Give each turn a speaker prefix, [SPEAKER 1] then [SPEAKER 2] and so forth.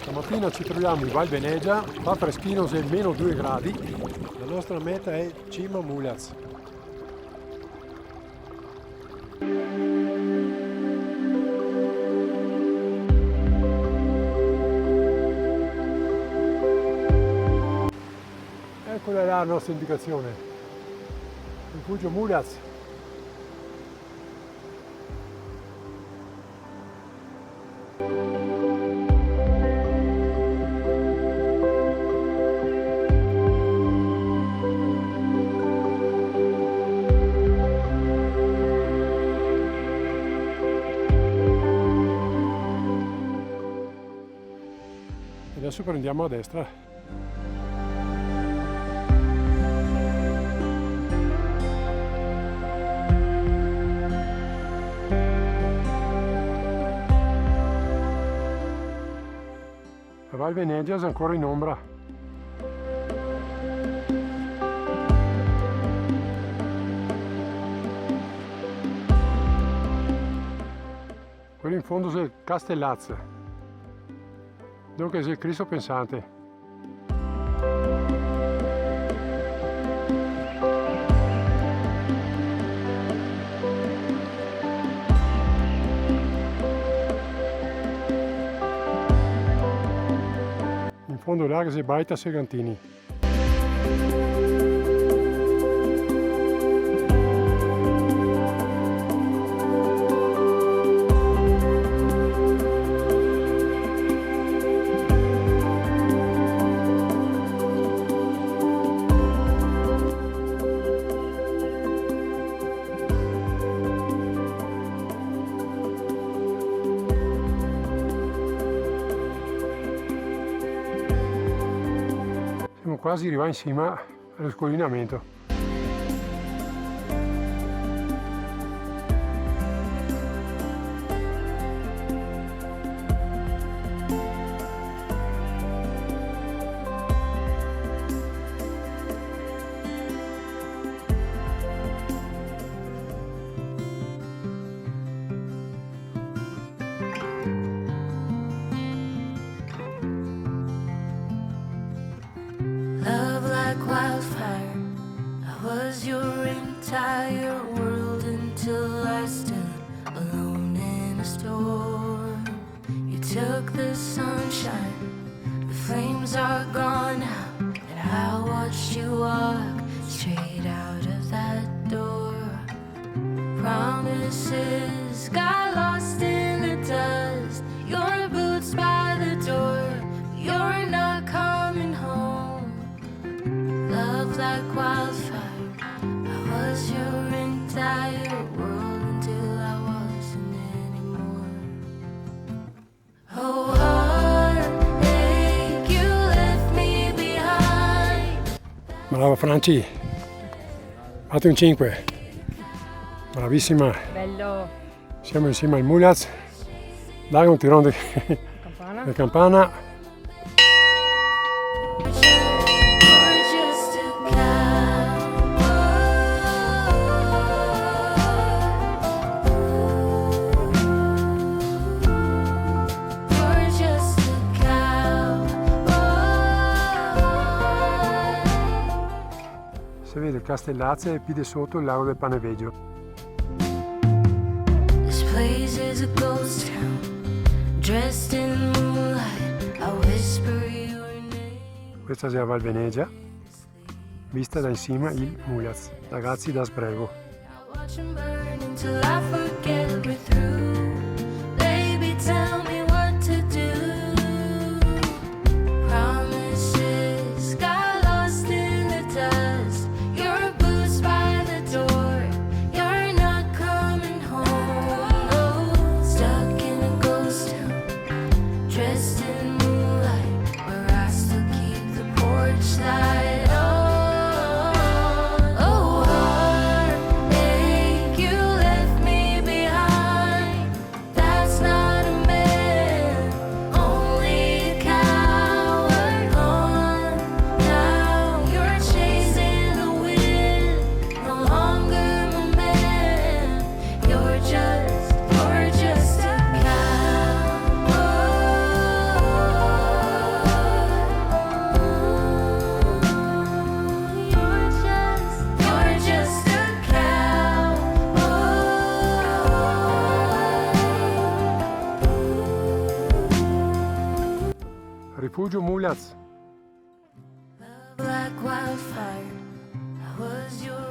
[SPEAKER 1] Stamattina ci troviamo in Val Venegia, fa freschino, se meno 2 gradi. La nostra meta è Cima Mulaz. Eccola là la nostra indicazione. Rifugio Mulaz. Adesso prendiamo a destra. La Val Venegia è ancora in ombra. Quello in fondo è il Castellazze. Dunque è il Cristo pensante. In fondo là che si baita Segantini. Siamo quasi arrivati in cima allo scollinamento.
[SPEAKER 2] Wildfire, I was your entire world until I stood alone in a storm. You took the sunshine, the flames are gone now, and I watched you walk straight out of that door. Promises got lost in the dust, your boots by the door, you're not coming home. Love like wildfire, I was your entire world until I wasn't anymore. Oh, heartache, you left me behind.
[SPEAKER 1] Brava Franci, fate un 5. Bravissima.
[SPEAKER 3] Bello.
[SPEAKER 1] Siamo insieme al Mulaz. Dai un tirone
[SPEAKER 3] Campana.
[SPEAKER 1] di campana. Si vede il Castellazze e più di sotto il lago del Paneveggio.
[SPEAKER 2] This place is a ghost town, dressed in moonlight, I whisper your name.
[SPEAKER 1] Questa è la Val Venegia, vista da in cima il Mulaz, ragazzi da sbrego.
[SPEAKER 2] I watch 'em burn until I forget we're through. Baby, tell me what to do. Promises got lost in the dust. Your boots by the door. You're not coming home. No, stuck in a ghost town, dressed in moonlight, where I still keep the porch light on. Oh, heartache, you left me behind.
[SPEAKER 1] Rifugio Mulaz.
[SPEAKER 2] Love like wildfire. I was your